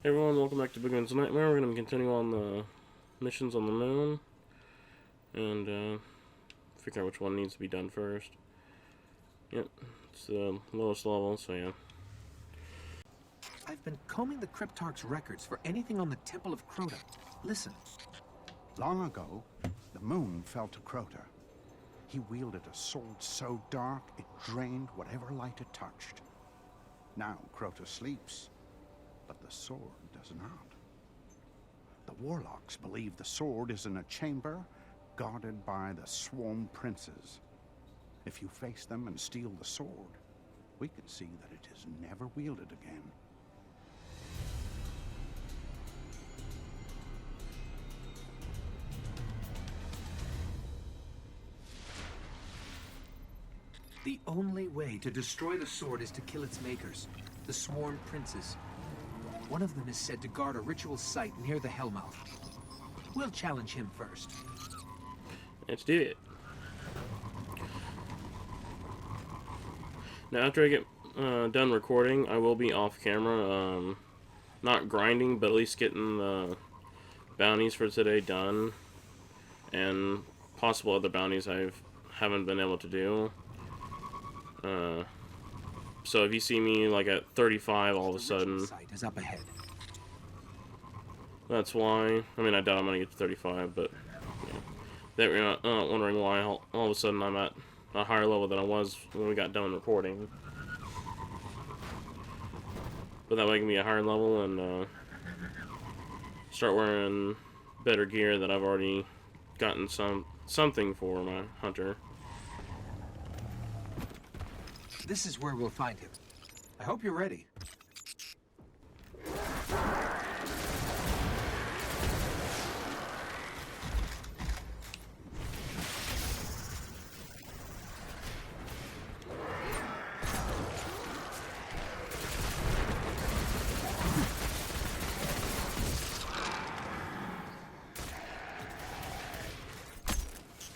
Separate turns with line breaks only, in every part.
Hey everyone, welcome back to Boogymans Nightmare. We're going to continue on the missions on the moon and figure out which one needs to be done first. Yep, it's the lowest level, so yeah.
I've been combing the Cryptarch's records for anything on the Temple of Crota. Listen.
Long ago, the moon fell to Crota. He wielded a sword so dark it drained whatever light it touched. Now Crota sleeps, but the sword does not. The warlocks believe the sword is in a chamber guarded by the swarm princes. If you face them and steal the sword, we can see that it is never wielded again.
The only way to destroy the sword is to kill its makers, the sworn princes. One of them is said to guard a ritual site near the Hellmouth. We'll challenge him first.
Let's do it. Now after I get done recording, I will be off camera, not grinding, but at least getting the bounties for today done, and possible other bounties I haven't been able to do. So if you see me like at 35 all of a sudden,
Site is up ahead.
that's why. I mean, I doubt I'm gonna get to 35, but yeah. That you're not wondering why all of a sudden I'm at a higher level than I was when we got done recording. But that way I can be a higher level and start wearing better gear that I've already gotten something for my hunter.
This is where we'll find him. I hope you're ready.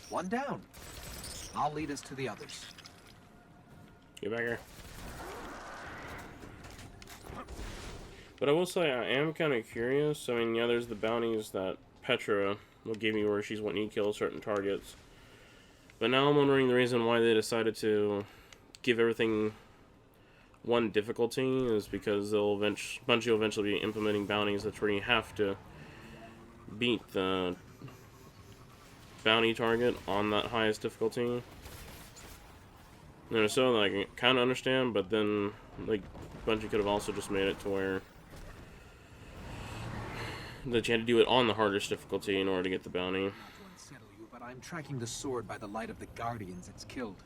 One down. I'll lead us to the others.
Get back here. But I will say, I am kind of curious. I mean, yeah, there's the bounties that Petra will give you where she's wanting you to kill certain targets. But now I'm wondering the reason why they decided to give everything one difficulty is because Bungie will eventually be implementing bounties that's where you have to beat the bounty target on that highest difficulty. So like, I kind of understand, but then like Bungie could have also just made it to where that you had to do it on the hardest difficulty in order to get the bounty.
Not to unsettle you, but I'm tracking the sword by the light of the guardians it's killed.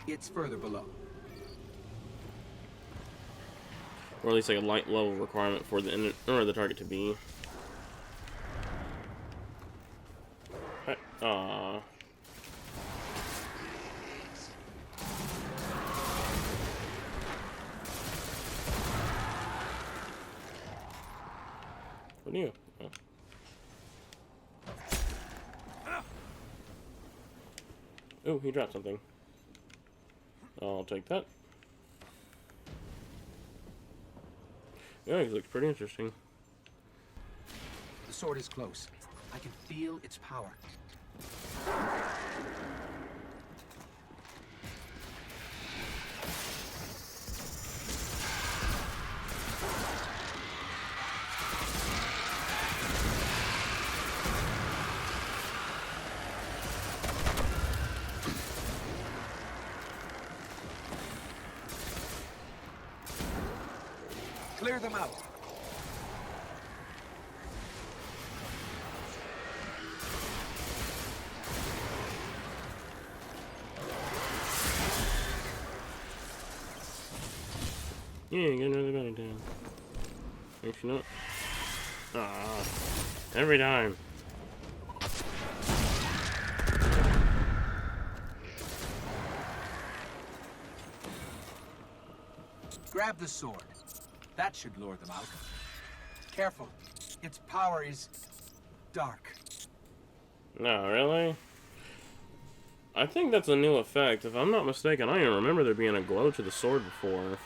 It's further below.
Or at least like a light level requirement for the target to be. Aww. What are you? Oh, he dropped something. I'll take that. Yeah, he looks pretty interesting.
The sword is close. I can feel its power. Clear them out.
Yeah, get another bounty down. Actually not. Ah, every time.
Grab the sword. That should lure them out. Careful. Its power is dark.
No, really? I think that's a new effect. If I'm not mistaken, I don't remember there being a glow to the sword before.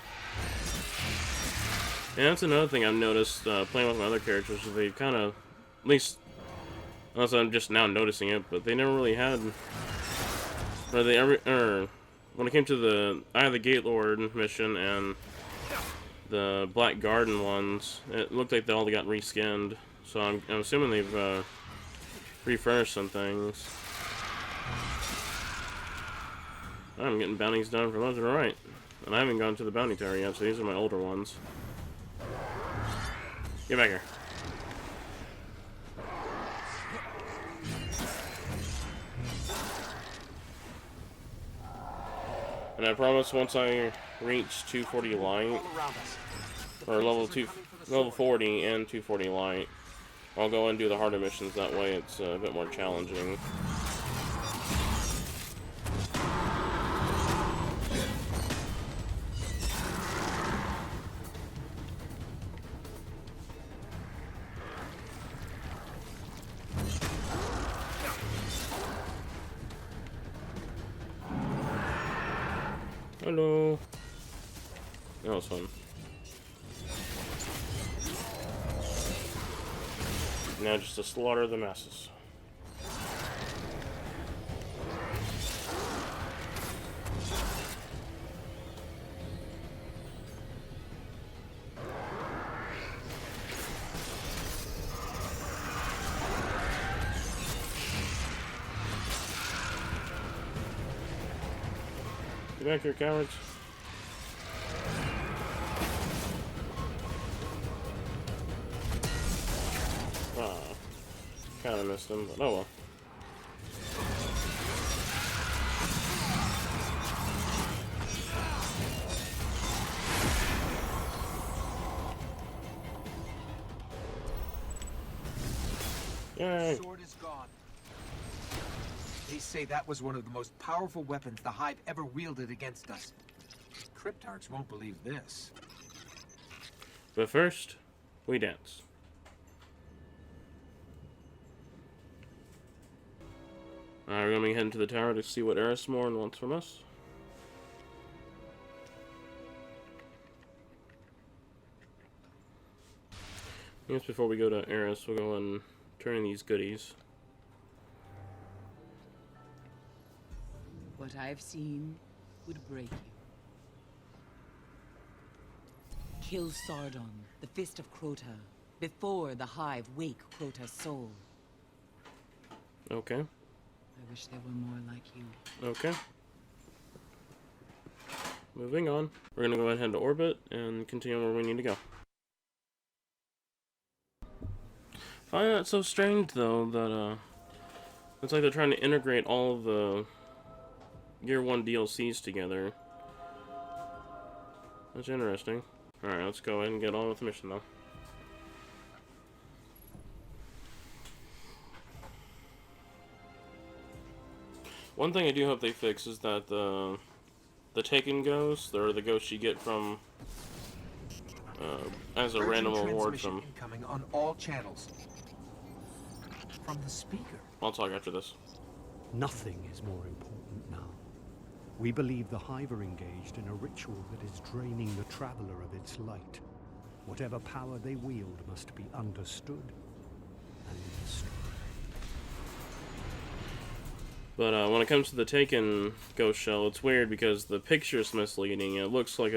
And that's another thing I've noticed playing with my other characters, is they kind of, at least, unless I'm just now noticing it, but they never really had, or they ever, or when it came to the Eye of the Gate Lord mission and the Black Garden ones, it looked like they all got reskinned. So I'm assuming they've refurnished some things. I'm getting bounties done from left and right. And I haven't gone to the bounty tower yet, so these are my older ones. Get back here. And I promise once I reach 240 light, or level 40 and 240 light, I'll go and do the harder missions. That way it's a bit more challenging. Hello. That was fun. Now just to slaughter the masses. Get back here, cowards. Ah, kinda missed him, but oh well. Yay.
Sword is gone. They say that was one of the most powerful weapons the Hive ever wielded against us. Cryptarchs won't believe this.
But first, we dance. Alright, we're gonna be heading to the tower to see what Erismorn wants from us. I guess before we go to Eris, we'll go and turn in these goodies.
What I've seen would break you. Kill Sardon, the Fist of Crota, before the Hive wake Crota's soul.
Okay.
I wish there were more like you.
Okay. Moving on. We're gonna go ahead and head to orbit and continue where we need to go. I find that so strange though that it's like they're trying to integrate all of the Year 1 DLCs together. That's interesting. Alright, let's go ahead and get on with the mission though. One thing I do hope they fix is that the Taken ghost, or the ghost you get from as a random award from.
Incoming on all channels. From the speaker.
I'll talk after this.
Nothing is more important now. We believe the Hive are engaged in a ritual that is draining the Traveler of its light. Whatever power they wield must be understood and destroyed.
But when it comes to the Taken ghost shell, it's weird because the picture's misleading. It looks like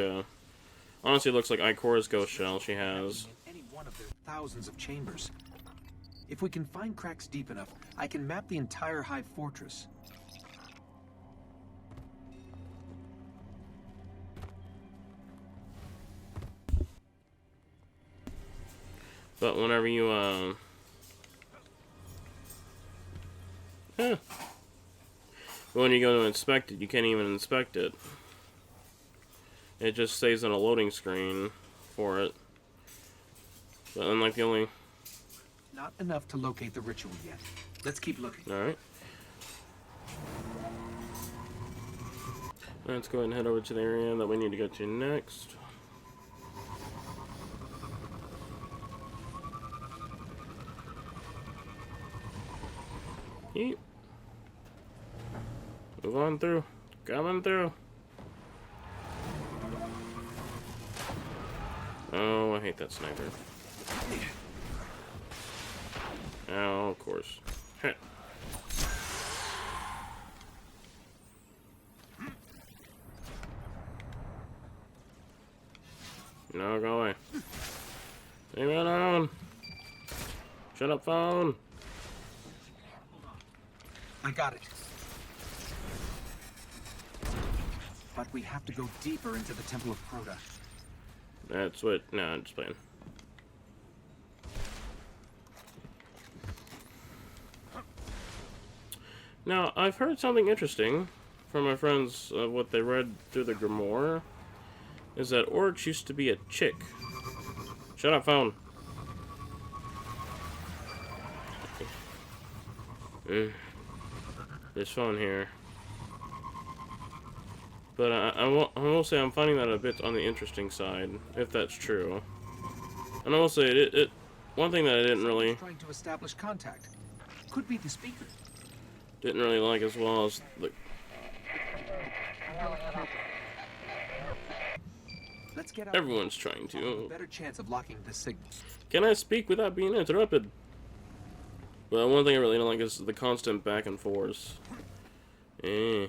honestly, it looks like Ikora's ghost shell she has.
In any one of their thousands of chambers. If we can find cracks deep enough, I can map the entire Hive fortress.
But whenever you when you go to inspect it, you can't even inspect it. It just stays on a loading screen for it. But unlike the only...
Not enough to locate the ritual yet. Let's keep looking.
Alright. Let's go ahead and head over to the area that we need to go to next. Yeet. Move on through. Coming through. Oh, I hate hate that sniper. Oh, of course. Heh. No, go away. Leave me alone. Shut up, phone.
I got it. But we have to go deeper into the Temple of Crota.
That's what. No, I'm just playing. Now, I've heard something interesting from my friends of what they read through the Grimoire. Is that orcs used to be a chick. Shut up, phone. This phone here. But I will say I'm finding that a bit on the interesting side, if that's true. And I will say one thing that I didn't really
Trying to establish contact. Could be the speaker.
Didn't really like as well as the.
Let's get out.
Everyone's trying
I'll have a
to.
better chance of locking the signal.
Can I speak without being interrupted? Well, one thing I really don't like is the constant back and forth. Eh.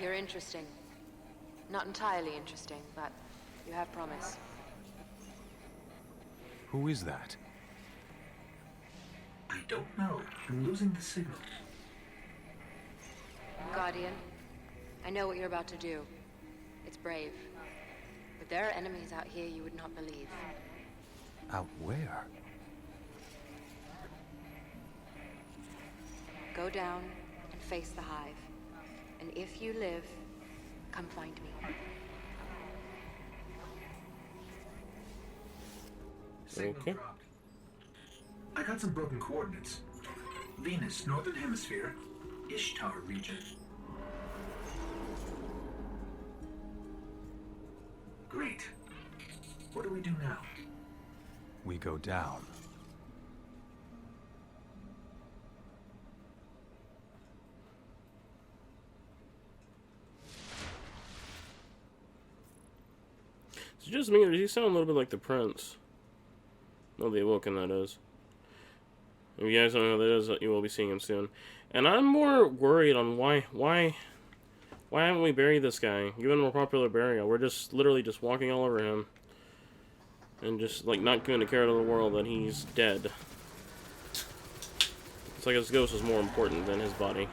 You're interesting. Not entirely interesting, but you have promise.
Who is that?
I don't know. I'm losing the signal.
Guardian, I know what you're about to do. It's brave. But there are enemies out here you would not believe.
Out where?
Go down and face the hive. And if you live, come find me.
Signal
Okay.
dropped. I got some broken coordinates. Venus, Northern Hemisphere, Ishtar region. Great. What do we do now?
We go down.
Is it just me, or does he sound a little bit like the Prince? No, the Awoken, that is. If you guys don't know who that is, you will be seeing him soon. And I'm more worried on why haven't we buried this guy? Given him a popular burial. We're just literally just walking all over him. And just, like, not giving a care to the world that he's dead. It's like his ghost is more important than his body.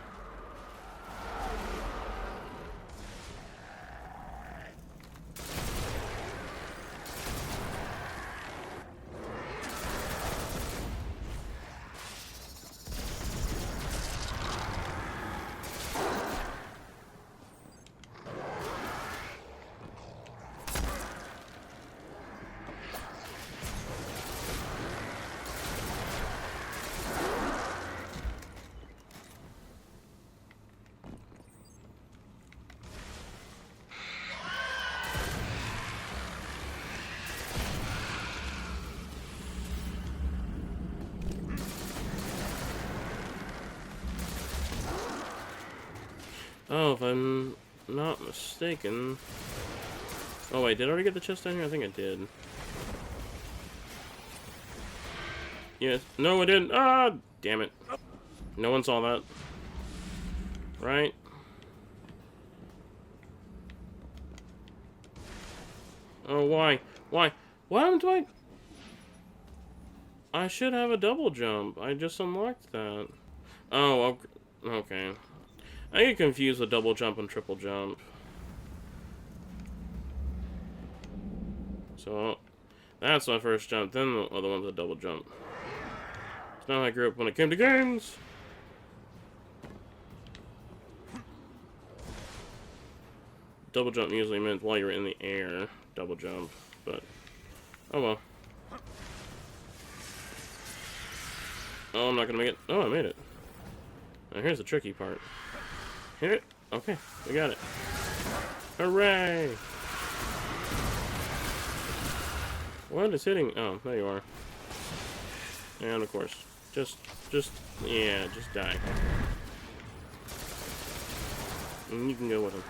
Oh, if I'm not mistaken... Oh wait, did I already get the chest down here? I think I did. Yes. No, I didn't. Ah, damn it. No one saw that. Right? Oh, why? Why? What happened to my... I should have a double jump. I just unlocked that. Oh, okay. I get confused with double jump and triple jump. So, that's my first jump, then the other one's a double jump. It's not how I grew up when it came to games! Double jump usually meant while you're in the air, double jump, but oh well. Oh, I'm not gonna make it. Oh, I made it. Now here's the tricky part. Hit it. Okay, we got it. Hooray! What is hitting? Oh, there you are. And of course, just die. And you can go with him.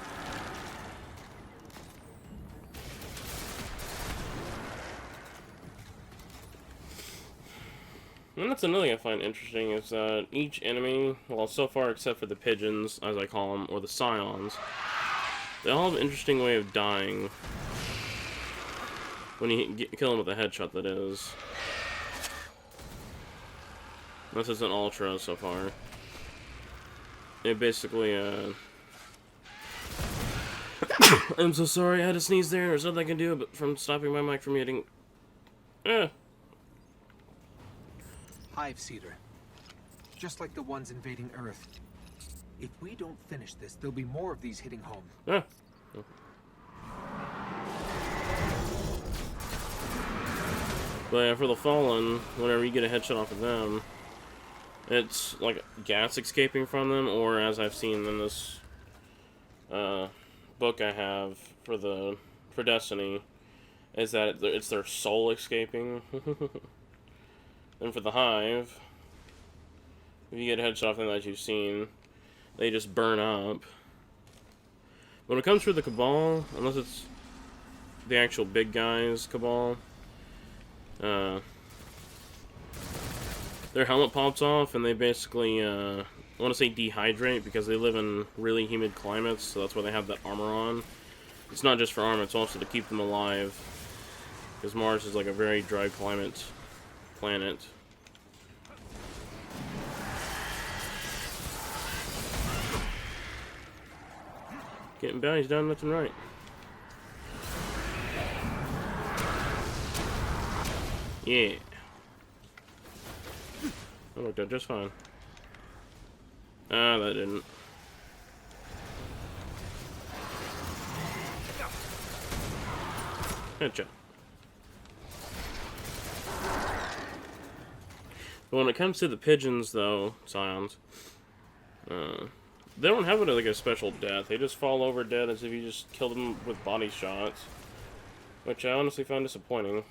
And that's another thing I find interesting is that each enemy, well, so far except for the pigeons, as I call them, or the scions, they all have an interesting way of dying. When you kill them with a headshot, that is. This isn't Ultra so far. It basically, I'm so sorry, I had to sneeze there. There's nothing I can do but from stopping my mic from hitting.
Hive Cedar. Just like the ones invading Earth. If we don't finish this, there'll be more of these hitting home.
But yeah, for the Fallen, whenever you get a headshot off of them, it's like gas escaping from them, or as I've seen in this book I have for Destiny, is that it's their soul escaping. And for the Hive, if you get a headshot off them that you've seen, they just burn up. When it comes to the Cabal, unless it's the actual big guys Cabal, their helmet pops off and they basically, I want to say dehydrate because they live in really humid climates, so that's why they have that armor on. It's not just for armor, it's also to keep them alive, because Mars is like a very dry climate planet. Getting bounties down left and right. Yeah. That worked out just fine. Ah, that didn't. Gotcha. But when it comes to the pigeons, though, scions, they don't have like a special death. They just fall over dead as if you just killed them with body shots, which I honestly found disappointing.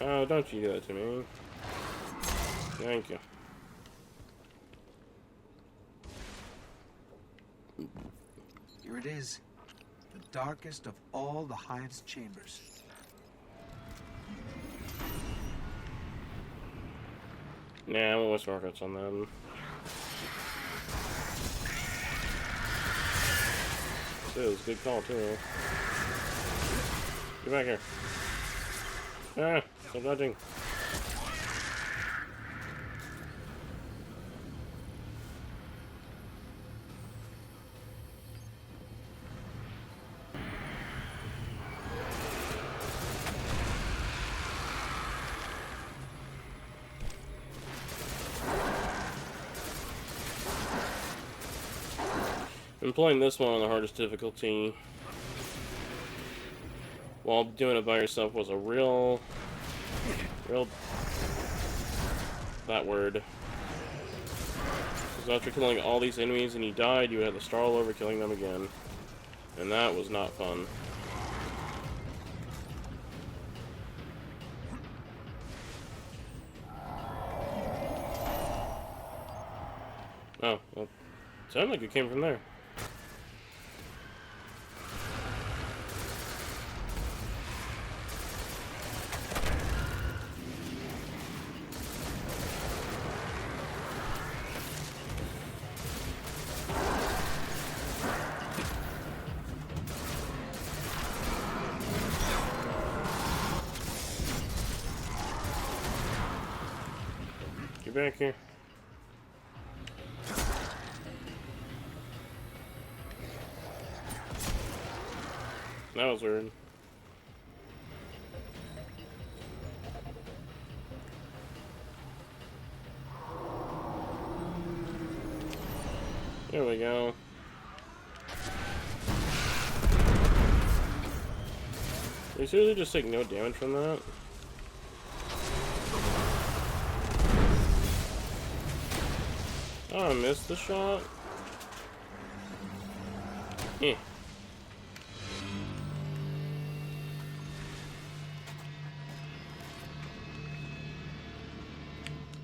Oh, don't you do that to me. Thank you.
Here it is. The darkest of all the Hive's chambers.
Nah, we'll waste rockets on them. This is a good call, too. Get back here. Ah, stop dodging. I'm playing this one on the hardest difficulty while doing it by yourself was a real that word. Because after killing all these enemies and you died, you had to start all over killing them again. And that was not fun. Oh, well, sounded like it came from there. Get back here. That was weird. There we go. They seriously just take no damage from that? Oh, I missed the shot? Eh.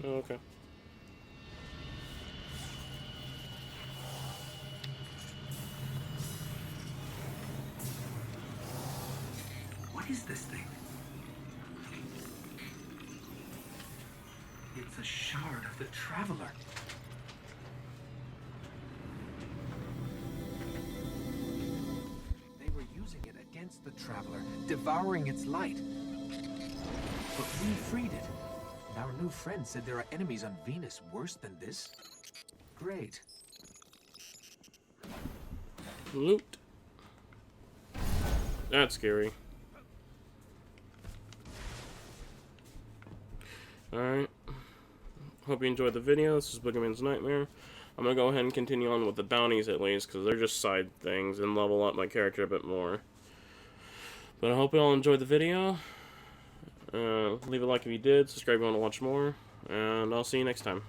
Oh, okay.
What is this thing? It's a shard of the Traveler. They were using it against the Traveler, devouring its light. But we freed it. And our new friend said there are enemies on Venus worse than this. Great.
Loot. That's scary. Alright. Hope you enjoyed the video. This is Boogeyman's Nightmare. I'm going to go ahead and continue on with the bounties at least, because they're just side things, and level up my character a bit more. But I hope you all enjoyed the video. Leave a like if you did, subscribe if you want to watch more, and I'll see you next time.